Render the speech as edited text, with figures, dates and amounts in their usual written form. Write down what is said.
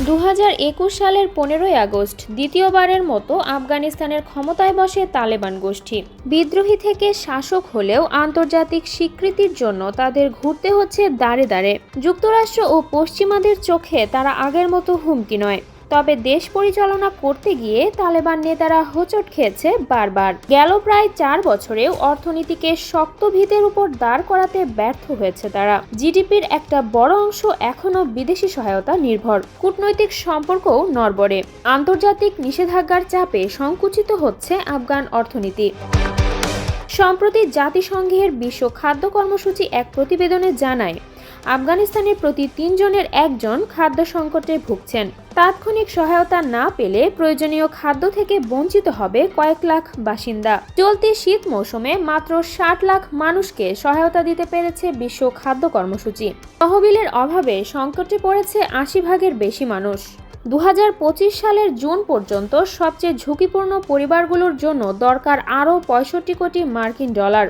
2021 সালের 15ই আগস্ট দ্বিতীয়বারের মতো আফগানিস্তানের ক্ষমতায় বসে তালেবান গোষ্ঠী। বিদ্রোহী থেকে শাসক হলেও আন্তর্জাতিক স্বীকৃতির জন্য তাদের ঘুরতে হচ্ছে দাঁড়ে দাঁড়ে। যুক্তরাষ্ট্র ও পশ্চিমাদের চোখে তারা আগের মতো হুমকি নয়, তবে দেশ পরিচালনা করতে গিয়ে তালেবান নেতারা হোঁচট খেয়েছে বারবার। গেল প্রায় 4 বছরেও অর্থনীতিকে শক্ত ভিতের উপর দাঁড় করাতে ব্যর্থ হয়েছে তারা। জিডিপির একটা বড় অংশ এখনও বিদেশি সহায়তা নির্ভর। কূটনৈতিক সম্পর্কও নড়বড়ে। আন্তর্জাতিক নিষেধাজ্ঞার চাপে সংকুচিত হচ্ছে আফগান অর্থনীতি। সম্প্রতি জাতিসংঘের বিশ্ব খাদ্য কর্মসূচি এক প্রতিবেদনে জানায়, আফগানিস্তানের প্রতি 3 জনের 1 জন খাদ্য সংকটে ভুগছেন। তাৎক্ষণিক সহায়তা না পেলে প্রয়োজনীয় খাদ্য থেকে বঞ্চিত হবে কয়েক লাখ বাসিন্দা। চলতি শীত মৌসুমে মাত্র 60 লাখ মানুষকে সহায়তা দিতে পেরেছে বিশ্ব খাদ্য কর্মসূচি। তহবিলের অভাবে সংকটে পড়েছে 80 ভাগের বেশি মানুষ। 2025 সালের জুন পর্যন্ত সবচেয়ে ঝুঁকিপূর্ণ পরিবারগুলোর জন্য দরকার আরও 65 কোটি মার্কিন ডলার।